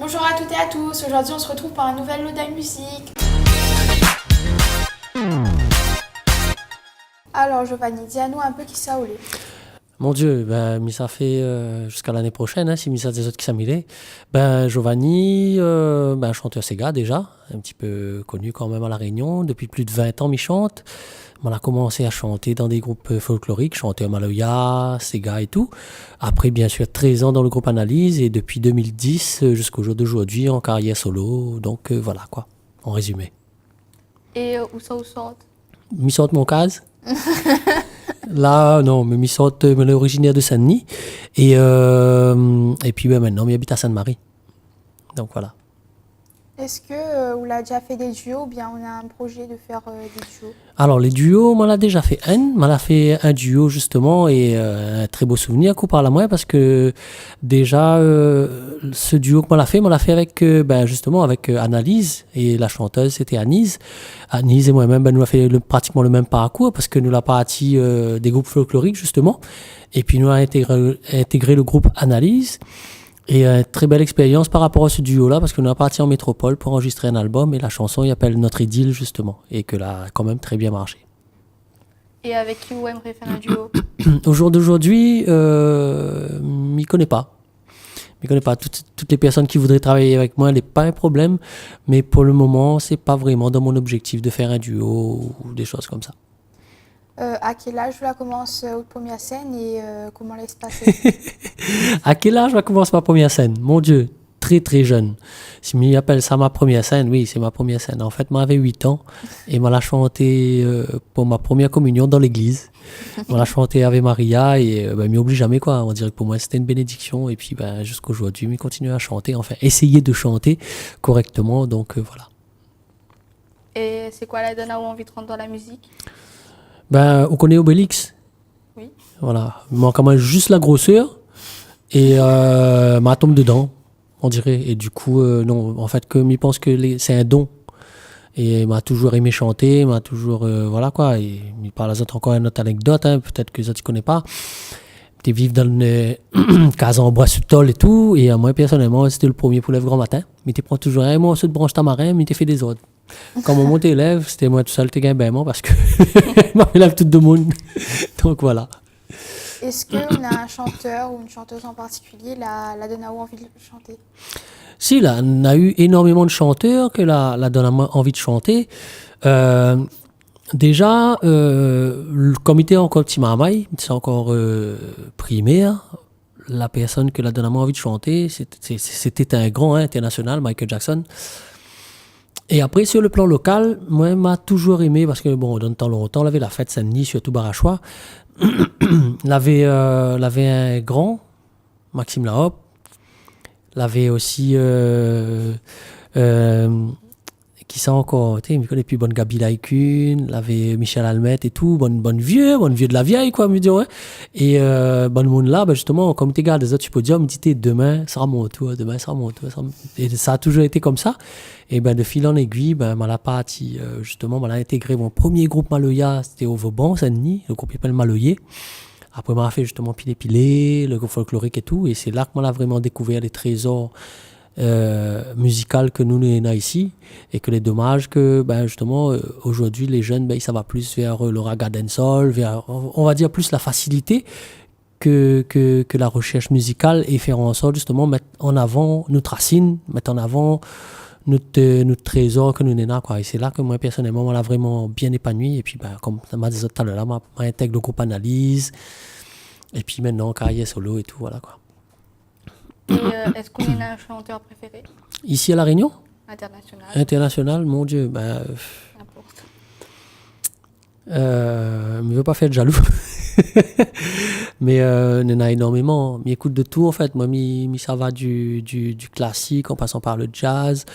Bonjour à toutes et à tous, aujourd'hui on se retrouve pour un nouvel lot de musique. Alors Giovanni, dis-nous un peu qui ça est. Mon Dieu, mais ça fait jusqu'à l'année prochaine, hein, si mis ça des autres qui s'amilent. Giovanni, chanteur Sega déjà, un petit peu connu quand même à La Réunion. Depuis plus de 20 ans, il chante. On a commencé à chanter dans des groupes folkloriques, chanteur Maloya, Sega et tout. Après, bien sûr, 13 ans dans le groupe Analyse et depuis 2010 jusqu'au jour d'aujourd'hui en carrière solo. Donc voilà quoi, en résumé. Et où ça vous sort? Mi sorte mon case. Là, non, mais mi sorte, mais est originaire de Saint-Denis. Et puis maintenant, il habite à Sainte-Marie. Donc voilà. Est-ce que vous l'avez déjà fait des duos ou bien on a un projet de faire des duos? Alors, les duos, moi, l'a déjà fait un. Moi, l'a fait un duo, justement, et un très beau souvenir qu'on parle à moi, parce que déjà, ce duo que moi, l'a fait avec, justement, avec Annalise, et la chanteuse, c'était Anise. Anise et moi-même, nous avons fait pratiquement le même parcours, parce que nous l'avons parti des groupes folkloriques, justement. Et puis, nous avons intégré le groupe Analyse. Et très belle expérience par rapport à ce duo-là, parce qu'on est parti en métropole pour enregistrer un album, et la chanson, il s'appelle Notre Idylle, justement, et que là, a quand même très bien marché. Et avec qui vous aimeriez faire un duo? Au jour d'aujourd'hui, m'y connais pas. M'y connais pas. Toutes les personnes qui voudraient travailler avec moi, n'est pas un problème, mais pour le moment, c'est pas vraiment dans mon objectif de faire un duo ou des choses comme ça. À quel âge vous la commence votre première scène et comment laisse passer? À quel âge va commencer ma première scène? Mon Dieu, très très jeune. Si m'y appelle ça ma première scène, oui, c'est ma première scène. En fait, moi j'avais 8 ans et moi l'a chanté pour ma première communion dans l'église. Moi l'a chanté Ave Maria et m'y oublie jamais quoi. On dirait que pour moi c'était une bénédiction et puis jusqu'aujourd'hui, m'y continue à chanter, enfin essayer de chanter correctement. Donc voilà. Et c'est quoi la donne à vous envie de rentrer dans la musique? On connaît Obélix. Oui. Voilà. Il manque quand même juste la grosseur et ma tombe dedans, on dirait. Et du coup, non, en fait, comme il pense que c'est un don. Et il m'a toujours aimé chanter, m'a toujours, voilà quoi. Et il parle à encore une autre anecdote, hein, peut-être que ça tu connais pas. Tu vivre dans une case en bois sous tôle et tout. Et moi, personnellement, c'était le premier pour lève grand matin. Mais tu prends toujours un morceau de branche tamarin, mais tu fais des autres. Quand mon monte élève, c'était moi tout seul, t'es gagné parce que moi, je lève tout le monde. Donc voilà. Est-ce qu'on a un chanteur ou une chanteuse en particulier, la donne à vous envie de chanter? Si, là, on a eu énormément de chanteurs que la donne envie de chanter. Déjà, le comité encore petit marmaille, c'est encore primaire. La personne que la donne envie de chanter, c'était un grand international, Michael Jackson. Et après, sur le plan local, moi, m'a toujours aimé, parce que, bon, dans le temps longtemps, on avait la fête Saint-Denis, surtout Barachois. On avait un grand, Maxime Lahope. On avait aussi, qui ça encore, tu sais, il me connaît plus, bonne Gabi Laïkune, on avait Michel Almet et tout, bonne vieux de la vieille, quoi, me dire, ouais. Et, bonne monde là, justement, comme tu regardes les autres sur le podium, me dit, demain, sera mon tour, demain, sera mon tour. Et ça a toujours été comme ça. Et de fil en aiguille, m'a parti, justement, m'a intégré mon premier groupe Maloya, c'était au Vauban, Saint-Denis, le groupe s'appelle Maloyer. Après, m'a fait justement Pilé, le groupe folklorique et tout. Et c'est là que m'a vraiment découvert les trésors musicaux que nous avons ici. Et que les dommages que, justement, aujourd'hui, les jeunes, ça va plus vers le raga dancehall, vers, on va dire, plus la facilité que la recherche musicale et faire en sorte, justement, mettre en avant notre racine, mettre en avant notre trésor que nous avons, quoi. Et c'est là que moi, personnellement, on l'a vraiment bien épanoui. Et puis, comme ça m'a dit tout à l'heure, m'a intègre le groupe Analyse. Et puis maintenant, carrière solo et tout, voilà, quoi. Et est-ce qu'on a un chanteur préféré? Ici à La Réunion? International. International, mon Dieu, N'importe. je ne veux pas faire jaloux. Mais il y en a énormément. Mais écoute de tout en fait. Moi, ça va du classique en passant par le jazz,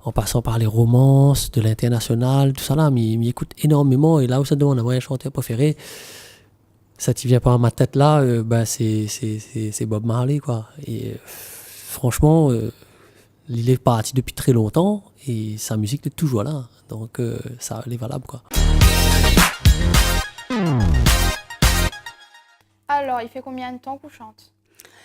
en passant par les romances, de l'international, tout ça là. Mais écoute énormément. Et là où ça demande à moi un chanteur préféré, ça ne vient pas à ma tête là, c'est Bob Marley quoi. Et franchement, il est parti depuis très longtemps et sa musique est toujours là. Donc ça elle est valable quoi. Alors, il fait combien de temps qu'on chante?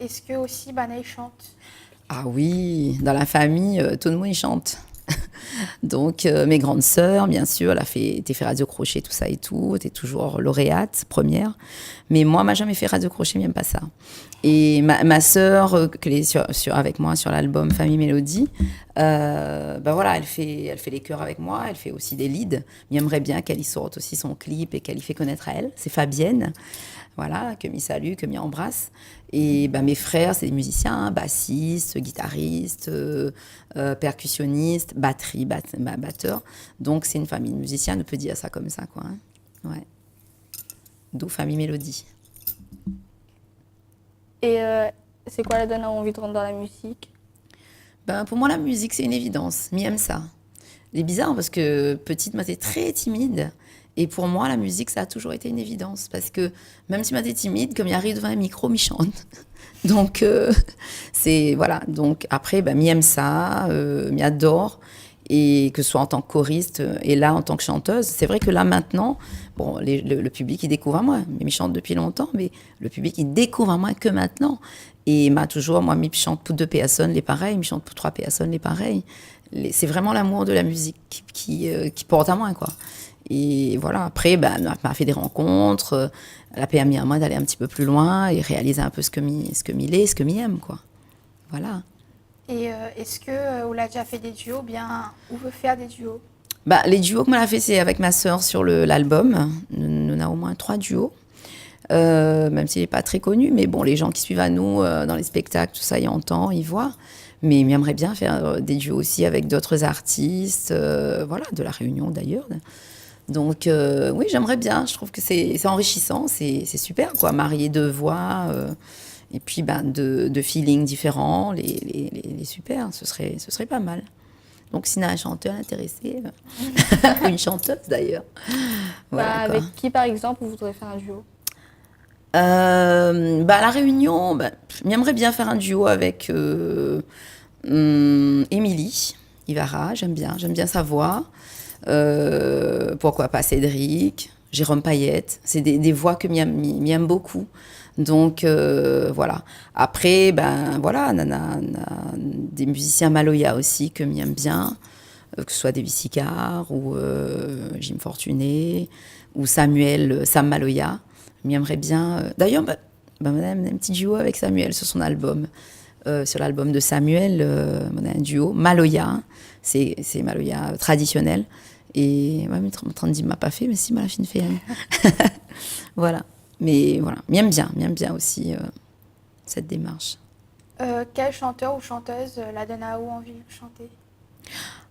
est-ce que aussi Banaï chante? Ah oui, dans la famille, tout le monde y chante. Donc, mes grandes sœurs, bien sûr, t'es fait radio crochet, tout ça et tout. T'es toujours lauréate, première. Mais moi, m'a jamais fait radio crochet, j'aime pas ça. Et ma sœur, qui est avec moi sur l'album Famille Mélodie, voilà, elle fait les chœurs avec moi, elle fait aussi des leads. J'aimerais bien qu'elle y sorte aussi son clip et qu'elle y fait connaître à elle. C'est Fabienne, voilà, que m'y salue, que m'y embrasse. Et mes frères, c'est des musiciens, bassistes, guitaristes, percussionnistes, batterie, batteur. Donc, c'est une famille de musiciens, on peut dire ça comme ça, quoi. Hein. Ouais. D'où Famille Mélodie. Et c'est quoi la donne à envie de rentrer dans la musique? Pour moi, la musique, c'est une évidence. J'aime ça. C'est bizarre parce que petite, j'étais très timide. Et pour moi, la musique, ça a toujours été une évidence. Parce que même si j'étais timide, comme il arrive devant un micro, je chante. Donc, voilà. Donc, après, j'aime ça, j'adore. Et que ce soit en tant que choriste et là, en tant que chanteuse. C'est vrai que là, maintenant, bon, le public, il découvre à moi. Mais je chante depuis longtemps, mais le public, il découvre à moi que maintenant. Et moi, je chante pour 2 personnes, les pareils. Je chante pour 3 personnes, les pareils. C'est vraiment l'amour de la musique qui porte à moi, quoi. Et voilà, après, on m'a fait des rencontres. Elle a permis à moi d'aller un petit peu plus loin et réaliser un peu ce que m'aime, quoi. Voilà. Et est-ce que vous l'avez déjà fait des duos, bien, ou veut faire des duos? Les duos que m'a fait, c'est avec ma sœur sur l'album. Nous avons au moins 3 duos. Même s'il n'est pas très connu, mais bon, les gens qui suivent à nous dans les spectacles, tout ça, ils entendent, ils voient. Mais j'aimerais bien faire des duos aussi avec d'autres artistes, voilà, de La Réunion d'ailleurs. Donc oui, j'aimerais bien. Je trouve que c'est enrichissant, c'est super, quoi. Marier 2 voix, et puis de feelings différents, les super, ce serait pas mal. Donc s'il y a un chanteur intéressé, ou une chanteuse d'ailleurs. Voilà, avec qui, par exemple, vous voudrez faire un duo? À La Réunion, j'aimerais bien faire un duo avec Émilie Ivara, j'aime bien sa voix. Pourquoi pas Cédric, Jérôme Payette, c'est des voix que m'aime beaucoup. Donc voilà. Après, voilà, nana, des musiciens Maloya aussi que m'aime bien, que ce soit Davis Sicard ou Jim Fortuné ou Sam Maloya. M'aimerait bien. D'ailleurs, on a un petit duo avec Samuel sur son album. Sur l'album de Samuel, on a un duo Maloya. Hein. C'est Maloya traditionnel. Et ouais, 30 m'a pas fait, mais si, m'a fait une. Voilà. Mais voilà, m'aime bien aussi cette démarche. Quel chanteur ou chanteuse la donne à vous envie de chanter?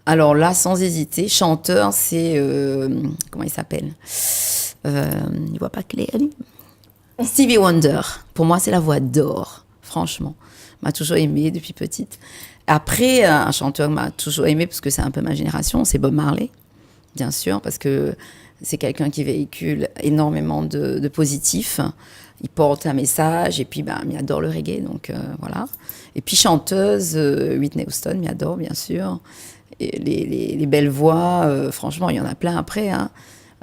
Alors là, sans hésiter, chanteur, c'est comment il s'appelle? Il voit pas clair, lui. Stevie Wonder. Pour moi, c'est la voix d'or, franchement. M'a toujours aimée depuis petite. Après, un chanteur que m'a toujours aimée, parce que c'est un peu ma génération, c'est Bob Marley, bien sûr, parce que c'est quelqu'un qui véhicule énormément de positif. Il porte un message, et puis il adore le reggae, donc voilà. Et puis chanteuse, Whitney Houston, il adore, bien sûr. Et les belles voix, franchement, il y en a plein après, hein.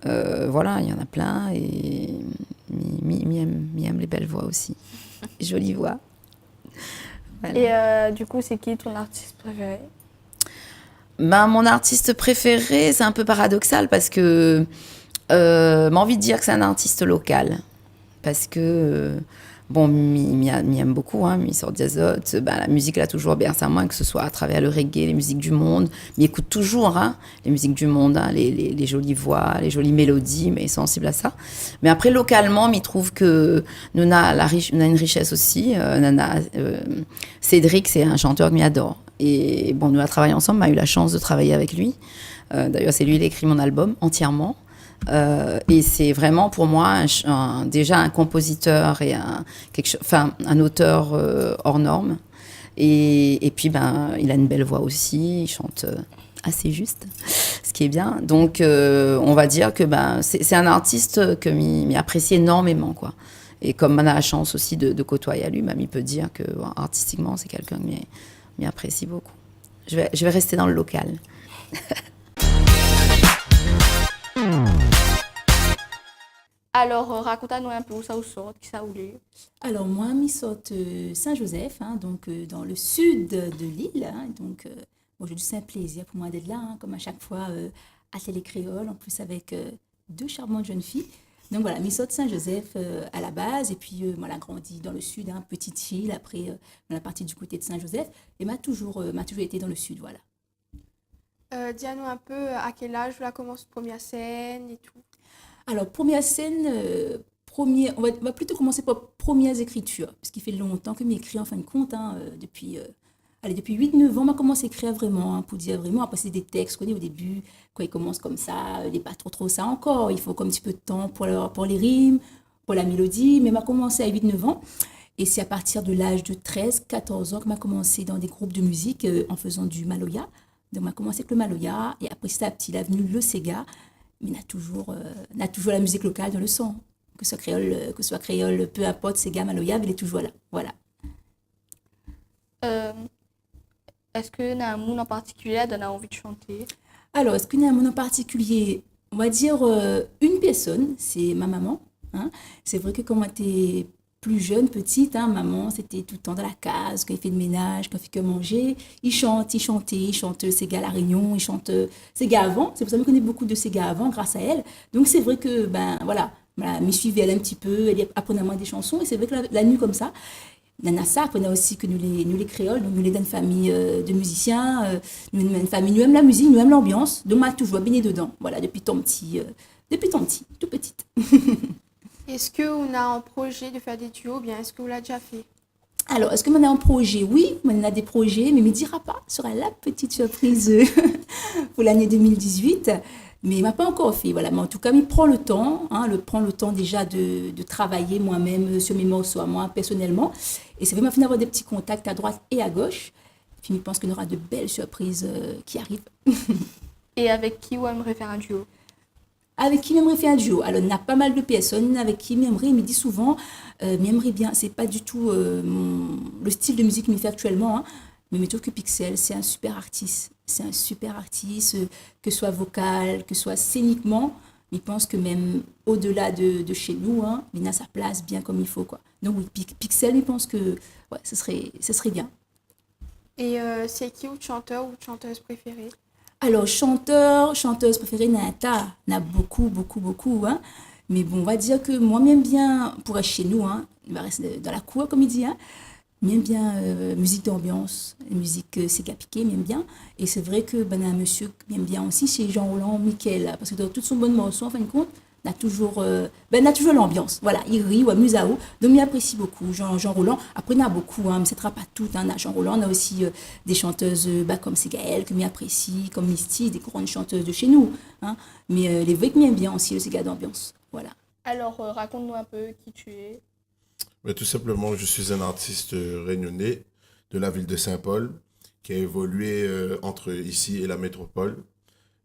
Voilà, il y en a plein et m'aime les belles voix aussi. Jolie voix. Voilà. Et du coup, c'est qui ton artiste préféré? Mon artiste préféré, c'est un peu paradoxal parce que j'ai envie de dire que c'est un artiste local. Parce que, m'aime beaucoup, hein, il sort d'azote. La musique l'a toujours bercé à moi, que ce soit à travers le reggae, les musiques du monde. Il écoute toujours les musiques du monde, hein, les jolies voix, les jolies mélodies, mais il est sensible à ça. Mais après, localement, il trouve que nous avons une richesse aussi. Cédric, c'est un chanteur que j'adore. Et bon, nous avons travaillé ensemble, on a eu la chance de travailler avec lui. D'ailleurs, c'est lui qui a écrit mon album entièrement. Et c'est vraiment pour moi déjà un compositeur et un auteur hors norme. Et puis il a une belle voix aussi, il chante assez juste, ce qui est bien. Donc on va dire que c'est un artiste que m'apprécie énormément, quoi. Et comme on a la chance aussi de côtoyer à lui, il peut dire que artistiquement c'est quelqu'un qui m'apprécie beaucoup. Je vais rester dans le local. Alors, raconte-nous un peu où ça vous sort, qui ça voulait. Alors moi, je saute Saint-Joseph, hein, donc dans le sud de l'île. Hein, donc bon, j'ai du saint plaisir pour moi d'être là, hein, comme à chaque fois à Télé Créole, en plus avec deux charmantes jeunes filles. Donc voilà, je saute Saint-Joseph à la base, et puis moi, j'ai grandi dans le sud, hein, petite île, après dans la partie du côté de Saint-Joseph, et m'a toujours été dans le sud, voilà. Dis-nous un peu à quel âge vous la commencé première scène et tout. Alors, première scène, on va plutôt commencer par premières écritures, parce qu'il fait longtemps que j'écris en fin de compte, hein, depuis 8-9 ans, on a commencé à écrire vraiment, hein, pour dire vraiment, après c'est des textes qu'on est au début, quand ils commencent comme ça, il n'est pas trop ça encore, il faut comme un petit peu de temps pour les rimes, pour la mélodie, mais on a commencé à 8-9 ans, et c'est à partir de l'âge de 13-14 ans qu'on a commencé dans des groupes de musique en faisant du maloya. Donc on a commencé avec le maloya, et après petit à petit, il est venu le sega, mais on a toujours la musique locale dans le sang. Que ce soit créole, peu importe, sega, maloya, il est toujours là. Voilà. Est-ce que y a un monde en particulier donne envie de chanter? Alors, est-ce qu'il y a un monde en particulier? On va dire une personne, c'est ma maman. Hein. C'est vrai que quand on était plus jeune, petite, hein, maman, c'était tout le temps dans la case, quand il fait le ménage, quand il fait que manger. Il chante Sega à La Réunion, il chante Sega avant. C'est pour ça que je connais beaucoup de Sega avant, grâce à elle. Donc c'est vrai que, voilà, me suivait elle un petit peu, elle apprenait à moi des chansons, et c'est vrai que la nuit comme ça, Nana apprenait aussi que nous les créoles, donc nous les d'une famille de musiciens, nous une famille, nous aimons la musique, nous aimons l'ambiance, donc moi toujours baigné dedans, voilà, depuis tant petit, tout petite. Est-ce qu'on a en projet de faire des duos ou bien est-ce que vous l'avez déjà fait? Alors, est-ce que on a un projet? Oui, on a des projets, mais ne me dira pas, ce sera la petite surprise pour l'année 2018. Mais il ne m'a pas encore fait, voilà. Mais en tout cas, il prend le temps, hein, prend le temps déjà de travailler moi-même sur mes morceaux à moi, personnellement. Et c'est vraiment d'avoir des petits contacts à droite et à gauche. Puis je pense qu'on aura de belles surprises qui arrivent. Et avec qui vous aimeriez faire un duo? Avec qui j'aimerais faire un duo? Alors, il y a pas mal de personnes avec qui j'aimerais, il me dit souvent, j'aimerais bien, c'est pas du tout le style de musique qu'il me fait actuellement, hein, mais je trouve que Pixel, c'est un super artiste. C'est un super artiste, que ce soit vocal, que ce soit scéniquement. Je pense que même au-delà de chez nous, hein, il a sa place bien comme il faut, quoi. Donc oui, Pixel, je pense que ouais, ce serait bien. Et c'est qui votre chanteur ou votre chanteuse préférée? Alors, chanteuse préférée, n'a beaucoup, hein. Mais bon, on va dire que moi, j'aime bien, pour être chez nous, hein, il va rester dans la cour, comme il dit, hein, j'aime bien musique d'ambiance, musique Sega Piqué, j'aime bien. Et c'est vrai que un monsieur que j'aime bien aussi, c'est Jean-Roland Miquel, parce que dans tout son bon morceau, en fin de compte, on a toujours l'ambiance. Voilà, il rit ou amuse à haut. Donc, j'apprécie beaucoup Jean-Roland. Après, il y en a beaucoup, hein, mais ce ne sera pas tout. Hein. On a Jean-Roland, on a aussi des chanteuses comme Ségaël, que j'apprécie, comme Misty, des grandes chanteuses de chez nous. Hein. Mais les vrais que j'aime bien aussi, le Séga d'ambiance. Voilà. Alors, raconte-nous un peu qui tu es. Mais tout simplement, je suis un artiste réunionnais de la ville de Saint-Paul qui a évolué entre ici et la métropole.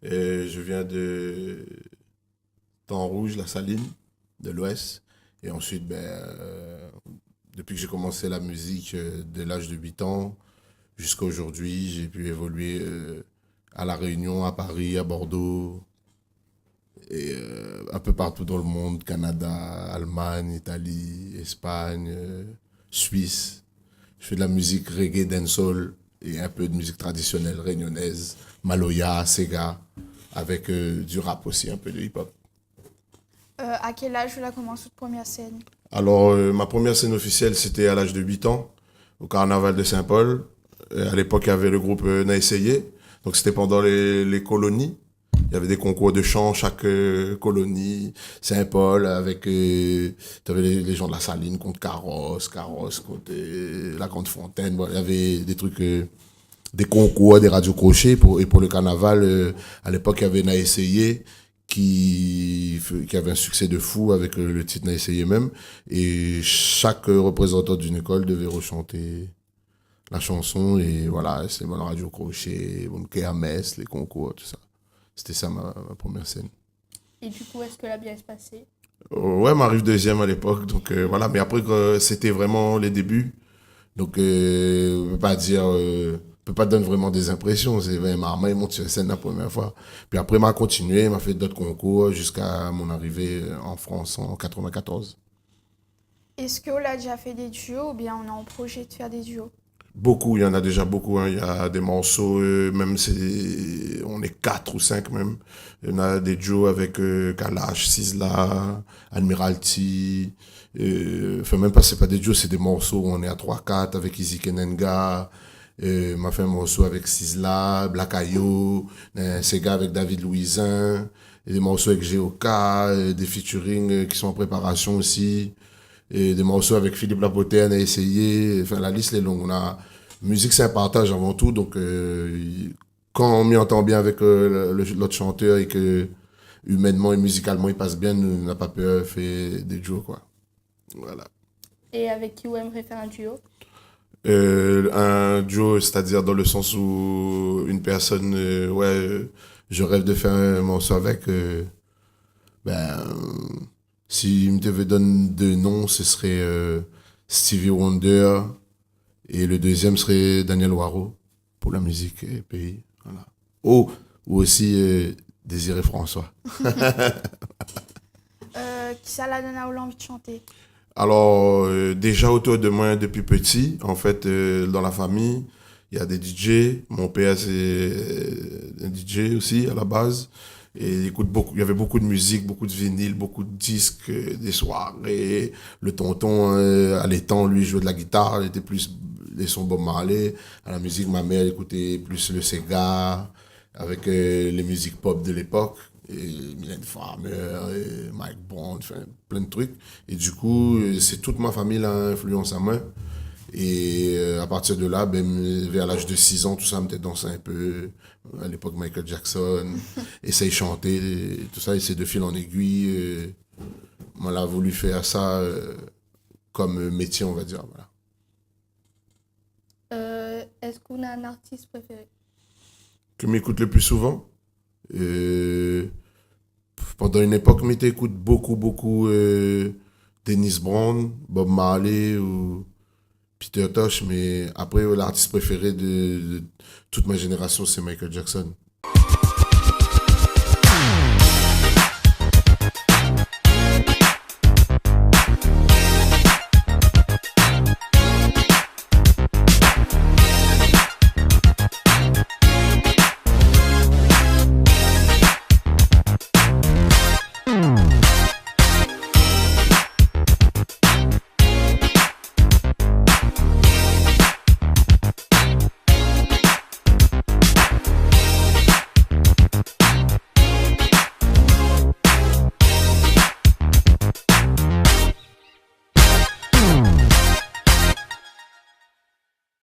Et je viens de Temps-Rouge, la Saline, de l'Ouest. Et ensuite, depuis que j'ai commencé la musique dès l'âge de 8 ans jusqu'à aujourd'hui, j'ai pu évoluer à La Réunion, à Paris, à Bordeaux et un peu partout dans le monde, Canada, Allemagne, Italie, Espagne, Suisse. Je fais de la musique reggae, dancehall et un peu de musique traditionnelle réunionnaise, maloya, sega, avec du rap aussi, un peu de hip-hop. À quel âge vous la commencé votre première scène? Alors, ma première scène officielle, c'était à l'âge de 8 ans, au carnaval de Saint-Paul. À l'époque, il y avait le groupe Naessayé. Donc, c'était pendant les colonies. Il y avait des concours de chant, chaque colonie. Saint-Paul, avec t'avais les gens de la Saline contre Carrosse contre la Grande Fontaine. Bon, il y avait des trucs, des concours, des radios crochets. Et pour le carnaval, à l'époque, il y avait Naessayé qui avait un succès de fou avec le titre Naessayé même. Et chaque représentant d'une école devait rechanter la chanson. Et voilà, c'est mon radio crochet, mon KMS, les concours, tout ça. C'était ça ma première scène. Et du coup, est-ce que la bien se passé? Ouais, m'arrive deuxième à l'époque, donc voilà. Mais après, c'était vraiment les débuts. Donc, on peut pas dire peut pas te donner vraiment des impressions. C'est Marma, il monte sur scène la première fois. Puis après, m'a continué, m'a fait d'autres concours jusqu'à mon arrivée en France en 94. Est-ce qu'on a déjà fait des duos ou bien on a en projet de faire des duos? Beaucoup, il y en a déjà beaucoup. Hein. Il y a des morceaux, même on est 4 ou 5 même. Il y en a des duos avec Kalash, Sizzla, Admiralty. Enfin, même pas, c'est pas des duos, c'est des morceaux où on est à 3-4 avec Izzy Kenenga. M'a fait un morceau avec Sizzla, Black Ayo, Sega avec David Louisin, et des morceaux avec Geoka, des featuring qui sont en préparation aussi. Et des morceaux avec Philippe Lapoterne à essayer. Enfin, la liste est longue. Musique, c'est un partage avant tout. Donc, quand on m'y entend bien avec l'autre chanteur et que humainement et musicalement il passe bien, on n'a pas peur, fait des duos, quoi. Voilà. Et avec qui vous aimeriez faire un duo? Un duo, c'est-à-dire dans le sens où une personne, je rêve de faire un morceau avec, si me devait donner deux noms, ce serait Stevie Wonder et le deuxième serait Daniel Waro pour la musique et pays. Voilà. Ou aussi Désiré François. Qui ça la donne à l'envie de chanter? Alors, déjà autour de moi depuis petit, en fait, dans la famille, il y a des DJ. Mon père, c'est un DJ aussi à la base. Et il y avait beaucoup de musique, beaucoup de vinyles, beaucoup de disques, des soirées. Le tonton, à l'étang, lui, jouait de la guitare, il était plus les sons Bob Marley. À la musique, ma mère écoutait plus le Sega, avec les musiques pop de l'époque. Et Mylène Farmer, et Mike Bond, enfin, plein de trucs. Et du coup, c'est toute ma famille qui a influence à moi. Et à partir de là, vers l'âge de 6 ans, tout ça me fait danser un peu. À l'époque, Michael Jackson, essaye de chanter, et tout ça, et c'est de fil en aiguille. On a voulu faire ça comme métier, on va dire. Voilà. Est-ce qu'on a un artiste préféré? Que m'écoute le plus souvent pendant une époque, m'écoute beaucoup Dennis Brown, Bob Marley ou Peter Tosh, mais après, l'artiste préféré de toute ma génération, c'est Michael Jackson.